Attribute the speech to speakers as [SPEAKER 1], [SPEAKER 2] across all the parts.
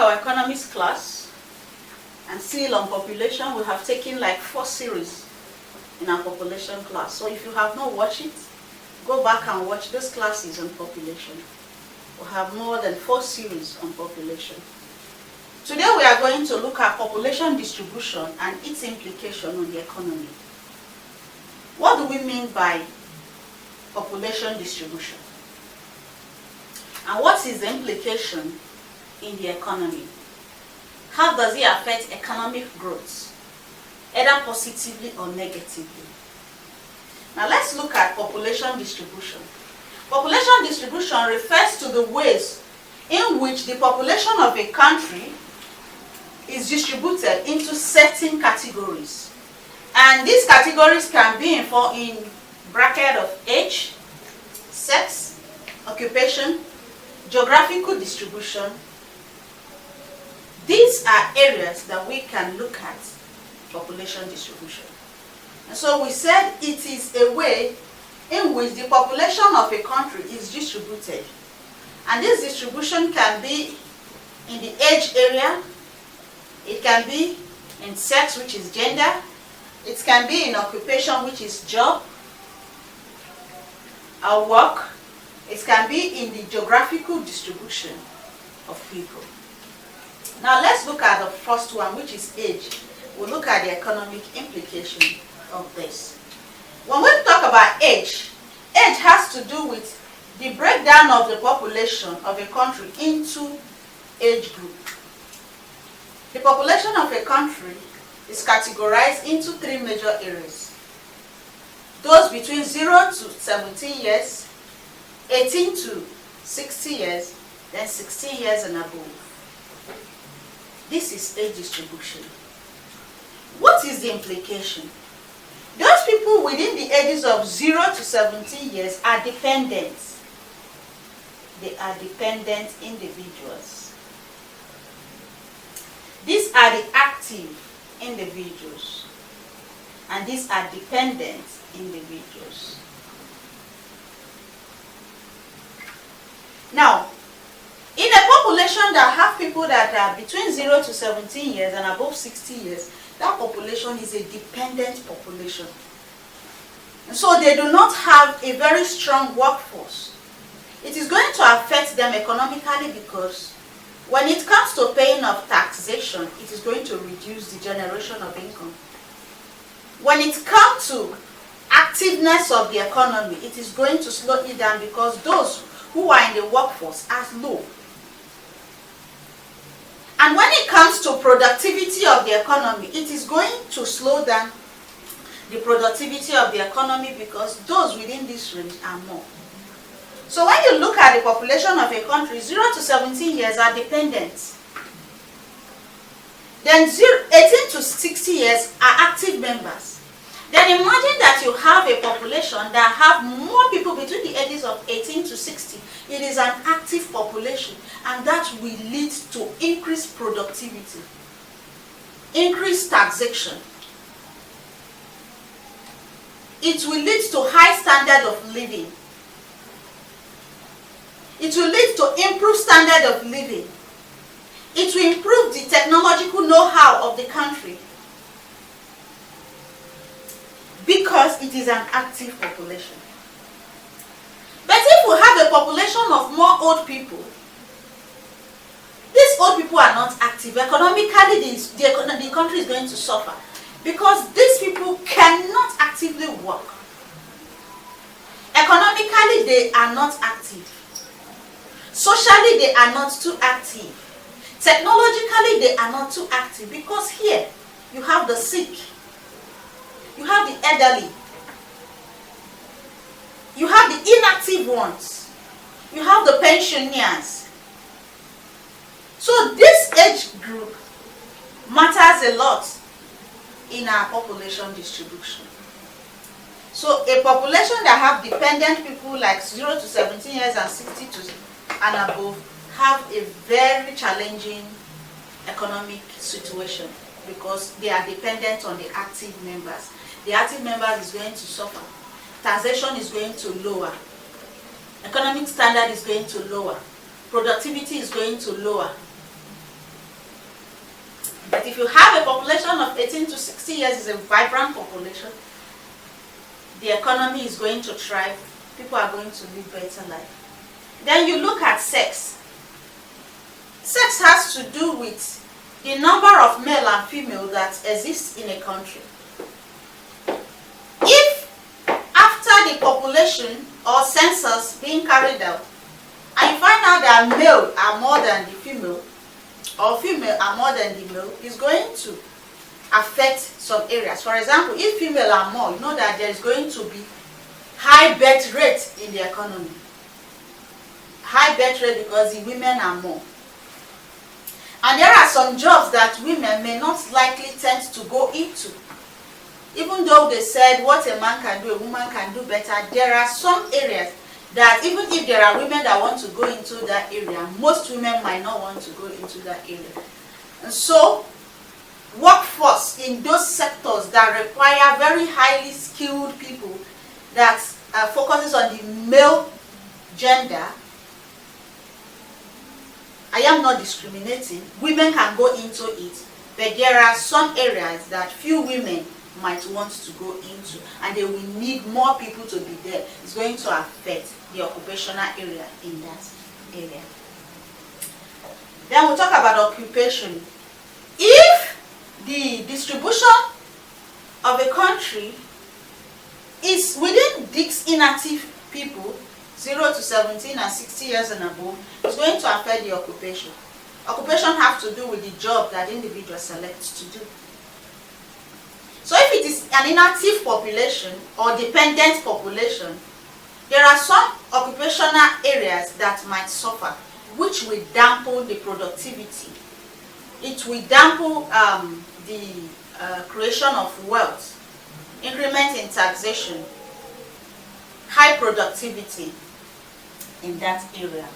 [SPEAKER 1] our economics class and still on population, we have taken like 4 series in our population class. So if you have not watched it, go back and watch those classes on population. We have more than 4 series on population. Today we are going to look at population distribution and its implication on the economy. What do we mean by population distribution? And what is the implication in the economy? How does it affect economic growth, either positively or negatively? Now let's look at population distribution. Population distribution refers to the ways in which the population of a country is distributed into certain categories. And these categories can be in bracket of age, sex, occupation, geographical distribution. These are areas that we can look at population distribution. And so we said it is a way in which the population of a country is distributed. And this distribution can be in the age area, it can be in sex, which is gender, it can be in occupation, which is job or work, it can be in the geographical distribution of people. Now let's look at the first one, which is age. We'll look at the economic implication of this. When we talk about age, age has to do with the breakdown of the population of a country into age group. The population of a country is categorized into 3 major areas. Those between 0 to 17 years, 18 to 60 years, then 16 years and above. This is age distribution. What is the implication? Those people within the ages of 0 to 17 years are dependents. They are dependent individuals. These are the active individuals. And these are dependent individuals. Now, in a population that have people that are between 0 to 17 years and above 60 years, that population is a dependent population. And so they do not have a very strong workforce. It is going to affect them economically because when it comes to paying of taxation, it is going to reduce the generation of income. When it comes to activeness of the economy, it is going to slow it down because those who are in the workforce are low. And when it comes to productivity of the economy, it is going to slow down the productivity of the economy because those within this range are more. So when you look at the population of a country, 0 to 17 years are dependents. Then 18 to 60 years are active members. Then imagine that you have a population that have more people between the ages of 18 to 60. It is an active population, and that will lead to increased productivity, increased taxation. It will lead to high standard of living. It will lead to improved standard of living. It will improve the technological know-how of the country because it is an active population. But if we have a population of more old people, these old people are not active. Economically, the country is going to suffer because these people cannot actively work. Economically, they are not active. Socially, they are not too active. Technologically, they are not too active because here you have the sick, you have the elderly, you have the inactive ones, you have the pensioners. So this age group matters a lot in our population distribution. So a population that have dependent people like 0 to 17 years and 60 to and above have a very challenging economic situation because they are dependent on the active members. The active members is going to suffer. Taxation is going to lower. Economic standard is going to lower. Productivity is going to lower. But if you have a population of 18 to 60 years, it's a vibrant population, the economy is going to thrive, people are going to live better life. Then you look at sex. Sex has to do with the number of male and female that exists in a country. If after the population or census being carried out, and you find out that male are more than the female, or female are more than the male, is going to affect some areas. For example, if female are more, you know that there is going to be high birth rate in the economy. High birth rate because the women are more. And there are some jobs that women may not likely tend to go into. Even though they said what a man can do, a woman can do better, there are some areas that even if there are women that want to go into that area, most women might not want to go into that area. And so, workforce in those sectors that require very highly skilled people that focuses on the male gender, I am not discriminating, women can go into it, but there are some areas that few women might want to go into, and they will need more people to be there. It's going to affect the occupational area in that area. Then we'll talk about occupation. If the distribution of a country is within these inactive people, 0 to 17 and 60 years and above, it's going to affect the occupation. Occupation has to do with the job that the individual selects to do. So if it is an inactive population or dependent population, there are some occupational areas that might suffer, which will dampen the productivity. It will dampen the creation of wealth, increment in taxation, high productivity in that area.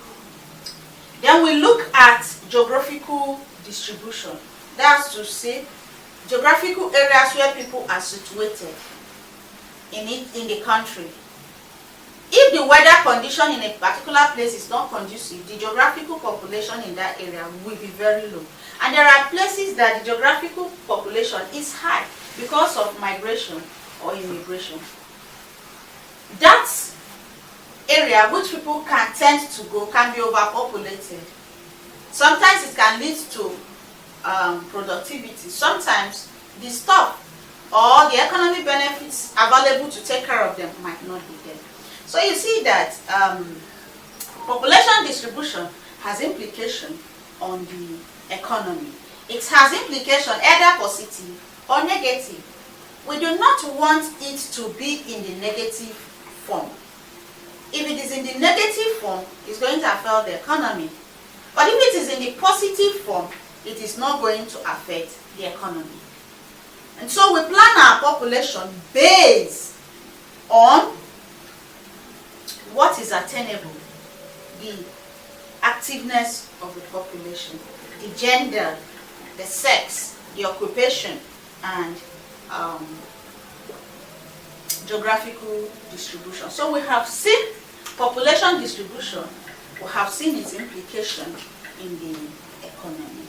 [SPEAKER 1] Then we look at geographical distribution. That's to say, geographical areas where people are situated in the country. If the weather condition in a particular place is not conducive, the geographical population in that area will be very low. And there are places that the geographical population is high because of migration or immigration. That area which people can tend to go can be overpopulated. Sometimes it can lead to productivity. Sometimes the stuff or the economic benefits available to take care of them might not be there. So you see that population distribution has implication on the economy. It has implication either positive or negative. We do not want it to be in the negative form. If it is in the negative form, it's going to affect the economy. But if it is in the positive form, it is not going to affect the economy. And so we plan our population based on what is attainable, the activeness of the population, the gender, the sex, the occupation, and geographical distribution. So we have seen population distribution, we have seen its implication in the economy.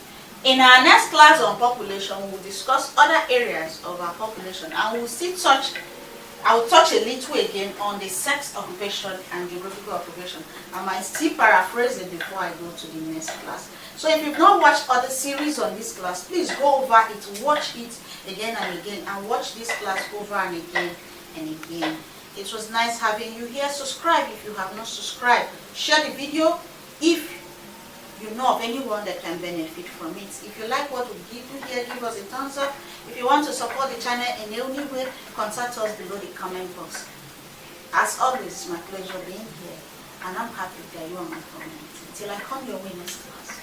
[SPEAKER 1] In our next class on population, we will discuss other areas of our population, and we will I will touch a little again on the sex occupation and geographical occupation. I might still paraphrase it before I go to the next class. So if you've not watched other series on this class, please go over it, watch it again and again, and watch this class over and again and again. It was nice having you here. Subscribe if you have not subscribed. Share the video if you know of anyone that can benefit from it. If you like what we do here, give us a thumbs up. If you want to support the channel in any way, contact us below the comment box. As always, it's my pleasure being here, and I'm happy that you are my community. Till I come your way next class.